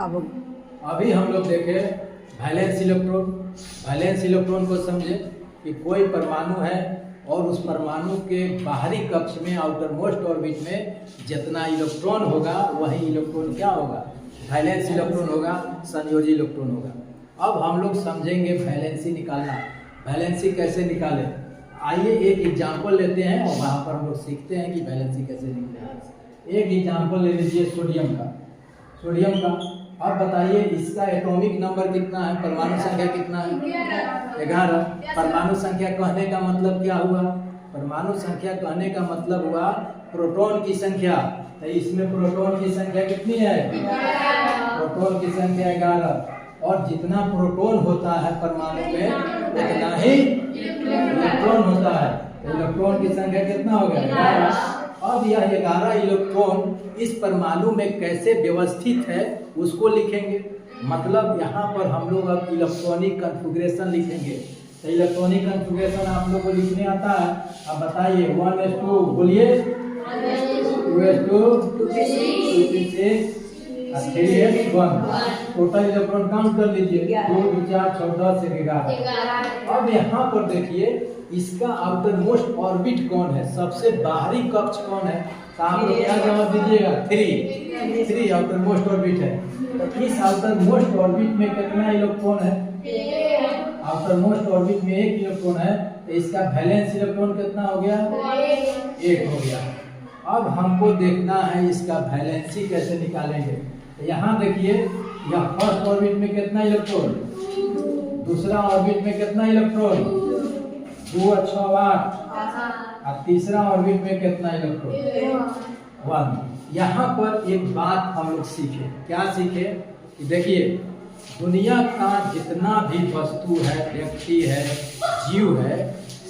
अब अभी हम लोग देखे वैलेंस इलेक्ट्रॉन। वैलेंस इलेक्ट्रॉन को समझे कि कोई परमाणु है और उस परमाणु के बाहरी कक्ष में आउटर मोस्ट ऑर्बिट में जितना इलेक्ट्रॉन होगा वही इलेक्ट्रॉन क्या होगा, वैलेंस इलेक्ट्रॉन होगा, संयोजी इलेक्ट्रॉन होगा। अब हम लोग समझेंगे वैलेंसी निकालना। वैलेंसी कैसे निकालें, आइए एक एग्जाम्पल लेते हैं और वहाँ पर हम लोग सीखते हैं कि वैलेंसी कैसे निकले। एक एग्जाम्पल ले लीजिए सोडियम का। सोडियम का अब बताइए इसका एटॉमिक नंबर कितना है, परमाणु संख्या कितना है, 11। परमाणु संख्या कहने का मतलब क्या हुआ, परमाणु संख्या कहने का मतलब हुआ प्रोटॉन की संख्या। तो इसमें प्रोटॉन की संख्या कितनी है, प्रोटॉन की संख्या 11। और जितना प्रोटॉन होता है परमाणु में उतना ही इलेक्ट्रॉन होता है। तो इलेक्ट्रॉन की संख्या कितना हो गया, 11। अब यह 11 इलेक्ट्रॉन इस परमाणु में कैसे व्यवस्थित है उसको लिखेंगे। मतलब यहाँ पर हम लोग अब इलेक्ट्रॉनिक कॉन्फ़िगरेशन लिखेंगे। तो इलेक्ट्रॉनिक कॉन्फ़िगरेशन आप लोग को लिखने आता है, अब बताइए 1s2 बोलिए, 2s2 2p6 3s1। Total electron count कर लीजिए, 2 2 4 6 10 11। अब यहाँ पर देखिए इसका आउटर मोस्ट ऑर्बिट कौन है, सबसे बाहरी कक्ष कौन है, तो आप लोग क्या जवाब दीजिएगा, 3 आउटर मोस्ट ऑर्बिट है। तो इस आउटर मोस्ट ऑर्बिट में कितना इलेक्ट्रॉन है, आउटर मोस्ट ऑर्बिट में 1 इलेक्ट्रॉन है। तो इसका वैलेंस इलेक्ट्रॉन कितना हो गया, 1 हो गया। अब हमको देखना है इसका वैलेंसी कैसे निकालेंगे। तो यहाँ देखिए यह फर्स्ट ऑर्बिट में कितना इलेक्ट्रॉन, दूसरा ऑर्बिट में कितना इलेक्ट्रॉन, 2 और 6 8, और तीसरा ऑर्बिट में कितना इलेक्ट्रॉन, 1। यहाँ पर एक बात हम लोग सीखे, क्या सीखे कि देखिए दुनिया का जितना भी वस्तु है, व्यक्ति है, जीव है,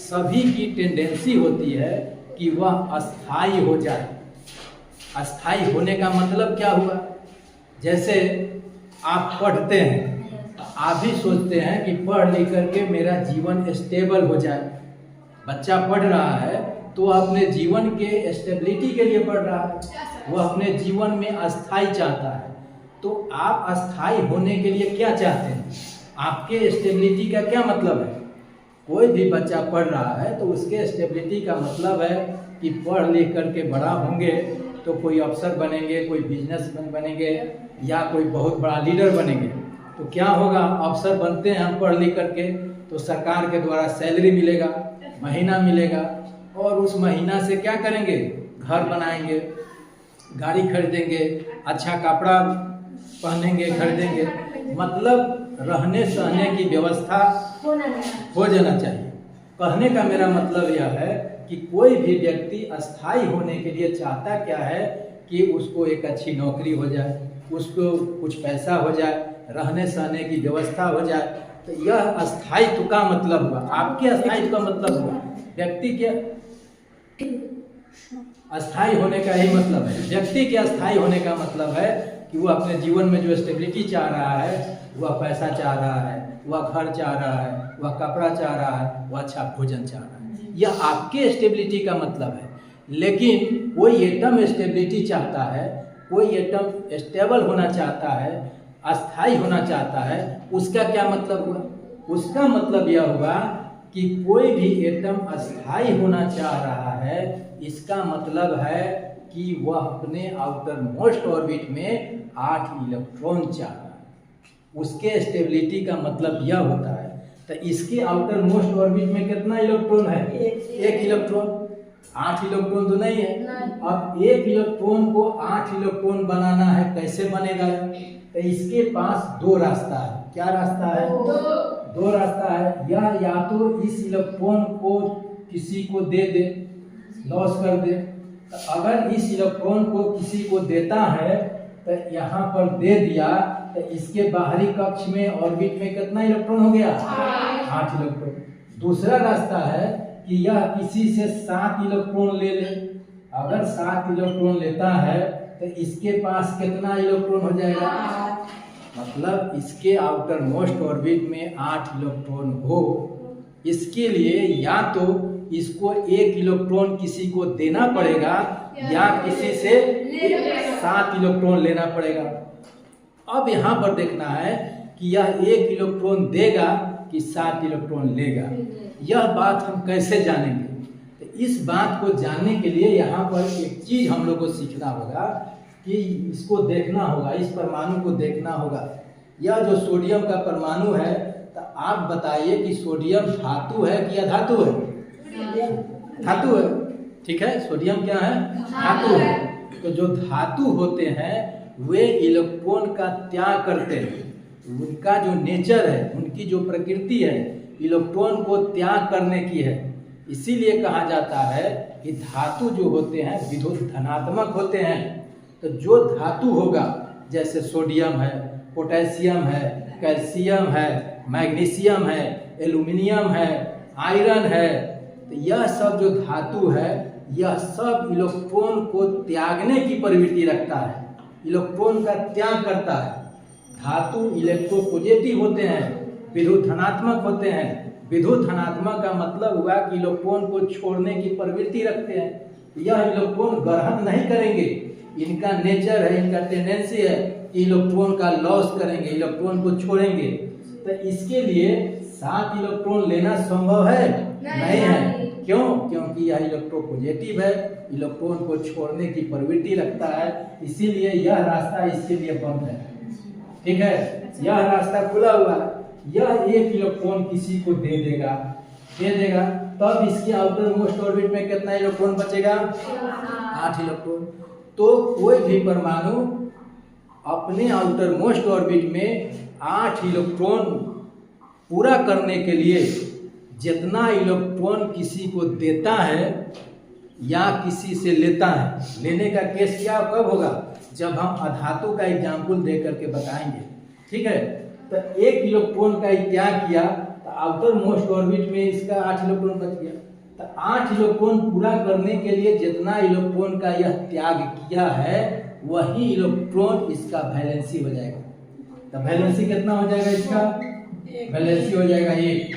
सभी की टेंडेंसी होती है कि वह अस्थाई हो जाए। अस्थाई होने का मतलब क्या हुआ, जैसे आप पढ़ते हैं तो आप भी सोचते हैं कि पढ़ लिख करके मेरा जीवन स्टेबल हो जाए। बच्चा पढ़ रहा है तो अपने जीवन के स्टेबिलिटी के लिए पढ़ रहा है, वो अपने जीवन में अस्थाई चाहता है। तो आप अस्थाई होने के लिए क्या चाहते हैं, आपके स्टेबिलिटी का क्या मतलब है। कोई भी बच्चा पढ़ रहा है तो उसके स्टेबिलिटी का मतलब है कि पढ़ लिख करके बड़ा होंगे तो कोई अफसर बनेंगे, कोई बिजनेसमैन बनेंगे, या कोई बहुत बड़ा लीडर बनेंगे। तो क्या होगा, अफसर बनते हैं हम पढ़ लिख करके तो सरकार के द्वारा सैलरी मिलेगा, महीना मिलेगा, और उस महीना से क्या करेंगे, घर बनाएंगे, गाड़ी खरीदेंगे, अच्छा कपड़ा पहनेंगे, खरीदेंगे। मतलब रहने सहने की व्यवस्था हो जाना चाहिए। कहने का मेरा मतलब यह है कि कोई भी व्यक्ति अस्थाई होने के लिए चाहता क्या है कि उसको एक अच्छी नौकरी हो जाए, उसको कुछ पैसा हो जाए, रहने सहने की व्यवस्था हो जाए। तो यह अस्थायित्व का मतलब हुआ, आपके अस्थायित्व का मतलब हुआ, व्यक्ति के अस्थाई होने का ही मतलब है। व्यक्ति के अस्थाई होने का मतलब है कि वो अपने जीवन में जो स्टेबिलिटी चाह रहा है, वह पैसा चाह रहा है, वह घर चाह रहा है, वह कपड़ा चाह रहा है, वह अच्छा भोजन चाह रहा है। यह आपके स्टेबिलिटी का मतलब है। लेकिन कोई एटम स्टेबिलिटी चाहता है, कोई एटम स्टेबल होना चाहता है, अस्थाई होना चाहता है, उसका क्या मतलब हुआ, उसका मतलब यह हुआ कि कोई भी एटम अस्थाई होना चाह रहा है, इसका मतलब है कि वह अपने आउटर मोस्ट ऑर्बिट में 8 इलेक्ट्रॉन चाह रहा है। उसके स्टेबिलिटी का मतलब यह होता है। तो इसके आउटर मोस्ट ऑर्बिट में कितना इलेक्ट्रॉन है, 1 इलेक्ट्रॉन। 8 इलेक्ट्रॉन तो नहीं है। अब 1 इलेक्ट्रॉन को 8 इलेक्ट्रॉन बनाना है, कैसे बनेगा, तो इसके पास 2 रास्ता है। क्या रास्ता है, 2 रास्ता है। या तो इस इलेक्ट्रॉन को किसी को दे दे, लॉस कर दे। तो अगर इस इलेक्ट्रॉन को किसी को देता है तो यहाँ पर दे दिया, तो इसके बाहरी कक्ष में ऑर्बिट में कितना इलेक्ट्रॉन हो गया, 8 इलेक्ट्रॉन। दूसरा रास्ता है कि यह किसी से 7 इलेक्ट्रॉन ले ले। अगर 7 इलेक्ट्रॉन लेता है तो इसके पास कितना इलेक्ट्रॉन हो जाएगा, मतलब इसके आउटर मोस्ट ऑर्बिट में 8 इलेक्ट्रॉन हो। इसके लिए या तो इसको 1 इलेक्ट्रॉन किसी को देना पड़ेगा या किसी से 7 इलेक्ट्रॉन लेना पड़ेगा। अब यहाँ पर देखना है कि यह 1 इलेक्ट्रॉन देगा कि 7 इलेक्ट्रॉन लेगा। यह बात हम कैसे जानेंगे? तो इस बात को जानने के लिए यहाँ पर एक चीज हम लोग को सीखना होगा कि इसको देखना होगा, इस परमाणु को देखना होगा। यह जो सोडियम का परमाणु है, तो आप बताइए कि सोडियम धातु है कि अधातु है? धातु है, ठीक है। सोडियम क्या है? धातु है। तो जो धातु होते हैं वे इलेक्ट्रॉन का त्याग करते हैं। उनका जो नेचर है, उनकी जो प्रकृति है, इलेक्ट्रॉन को त्याग करने की है। इसीलिए कहा जाता है कि धातु जो होते हैं विद्युत धनात्मक होते हैं। तो जो धातु होगा, जैसे सोडियम है, पोटेशियम है, कैल्शियम है, मैग्नीशियम है, एल्यूमिनियम है, आयरन है, तो यह सब जो धातु है, यह सब इलेक्ट्रॉन को त्यागने की प्रवृत्ति रखता है, इलेक्ट्रॉन का त्याग करता है। धातु इलेक्ट्रोपॉजिटिव होते हैं, विद्युत धनात्मक होते हैं। विद्युत धनात्मक का मतलब हुआ कि इलेक्ट्रॉन को छोड़ने की प्रवृत्ति रखते हैं। यह इलेक्ट्रॉन ग्रहण नहीं करेंगे, इनका नेचर है, इनका टेंडेंसी है कि इलेक्ट्रॉन का लॉस करेंगे, इलेक्ट्रॉन को छोड़ेंगे। तो इसके लिए 7 इलेक्ट्रॉन लेना संभव है? नहीं है। क्यों? क्योंकि यह इलेक्ट्रोपॉजिटिव है, इलेक्ट्रॉन को छोड़ने की प्रवृत्ति रखता है। इसीलिए यह रास्ता इसके लिए बंद है, ठीक है। यह रास्ता खुला हुआ है। यह 1 इलेक्ट्रॉन किसी को दे देगा, तब इसके आउटर मोस्ट ऑर्बिट में कितना इलेक्ट्रॉन बचेगा? 8 इलेक्ट्रॉन। तो कोई भी परमाणु अपने आउटर मोस्ट ऑर्बिट में 8 इलेक्ट्रॉन पूरा करने के लिए जितना इलेक्ट्रॉन किसी को देता है या किसी से लेता है, लेने का केस क्या कब होगा? जब हम अधातु का एग्जाम्पल दे करके बताएंगे, ठीक है। तो 1 इलेक्ट्रॉन का त्याग किया तो आउटर मोस्ट ऑर्बिट में इसका 8 इलेक्ट्रॉन बच गया। तो 8 इलेक्ट्रॉन पूरा करने के लिए जितना इलेक्ट्रॉन का यह त्याग किया है, वही इलेक्ट्रॉन इसका वैलेंसी हो जाएगा। तो वैलेंसी कितना हो जाएगा? इसका वैलेंसी हो जाएगा 1।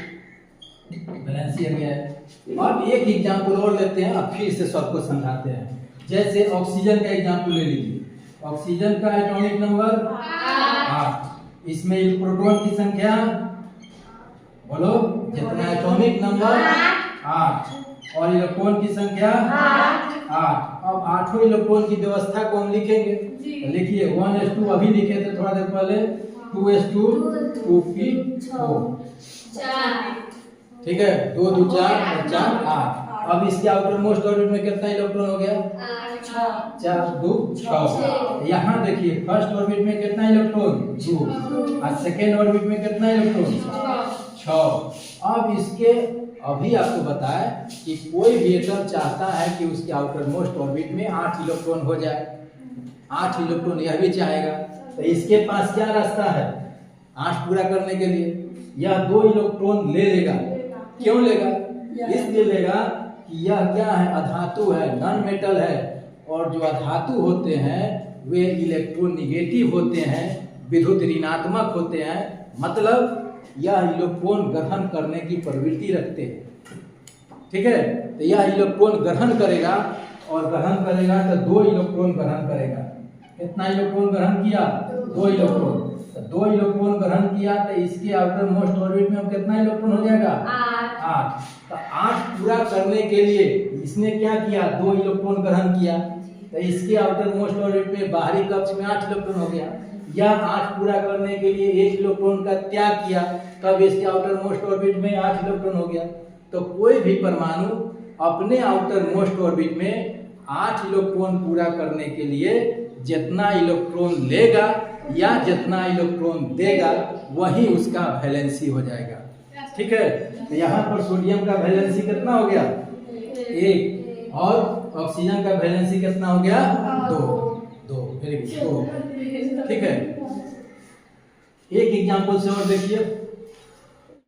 वैलेंसी हो गया है। अब एक एग्जाम्पल और लेते हैं, अब फिर से सबको समझाते हैं। जैसे ऑक्सीजन का एग्जाम्पल ले लीजिए। ऑक्सीजन का एटॉमिक नंबर 8। इसमें प्रोटॉन की संख्या बोलो, जितना एटॉमिक नंबर 8 और इलेक्ट्रॉन की संख्या 8। अब 8 इलेक्ट्रॉन की व्यवस्था को हम लिखेंगे। तो लिखिए 1s2 अभी लिखे थे थोड़ा देर पहले, 2s2 2p4, ठीक है। 2 2 4 और 4 8। अब इसके आउटर मोस्ट ऑर्बिट में कितना इलेक्ट्रॉन हो गया? 4 2 6। यहाँ देखिए फर्स्ट ऑर्बिट में कितना इलेक्ट्रॉन? 2 और सेकेंड ऑर्बिट में कितना इलेक्ट्रॉन? 6। अब इसके अभी आपको बताया कि कोई भी एटम चाहता है कि उसके आउटर मोस्ट ऑर्बिट में 8 इलेक्ट्रॉन हो जाए। 8 इलेक्ट्रॉन यह भी चाहेगा, तो इसके पास क्या रास्ता है 8 पूरा करने के लिए? यह 2 इलेक्ट्रॉन ले लेगा। क्यों लेगा? इसलिए लेगा कि यह क्या है? अधातु है, नॉन मेटल है। और जो अधातु होते हैं वे इलेक्ट्रोनिगेटिव होते हैं, विद्युत ऋणात्मक होते हैं। मतलब यह इलेक्ट्रॉन ग्रहण करने की प्रवृत्ति रखते हैं, ठीक है। तो यह इलेक्ट्रॉन ग्रहण करेगा, और ग्रहण करेगा तो 2 इलेक्ट्रॉन ग्रहण करेगा। कितना इलेक्ट्रॉन ग्रहण किया? 2 इलेक्ट्रॉन। तो 2 इलेक्ट्रॉन ग्रहण किया तो इसके आउटर मोस्ट ऑर्बिट में कितना इलेक्ट्रॉन हो जाएगा? 8। तो 8 पूरा करने के लिए इसने क्या किया? 2 इलेक्ट्रॉन ग्रहण किया, तो इसके आउटर मोस्ट ऑर्बिट में बाहरी कक्ष में 8 इलेक्ट्रॉन हो गया। यह 8 पूरा करने के लिए 1 इलेक्ट्रॉन का त्याग किया, तब इसके आउटर मोस्ट ऑर्बिट में 8 इलेक्ट्रॉन हो गया। तो कोई भी परमाणु अपने आउटर मोस्ट ऑर्बिट में 8 इलेक्ट्रॉन पूरा करने के लिए जितना इलेक्ट्रॉन लेगा या जितना इलेक्ट्रॉन देगा, वही उसका वैलेंसी हो जाएगा, ठीक है। तो यहाँ पर सोडियम का वैलेंसी कितना हो गया? 1। और ऑक्सीजन का वैलेंसी कितना हो गया? 2। वेरी गुड, ठीक है। एक एग्जांपल से और देखिए।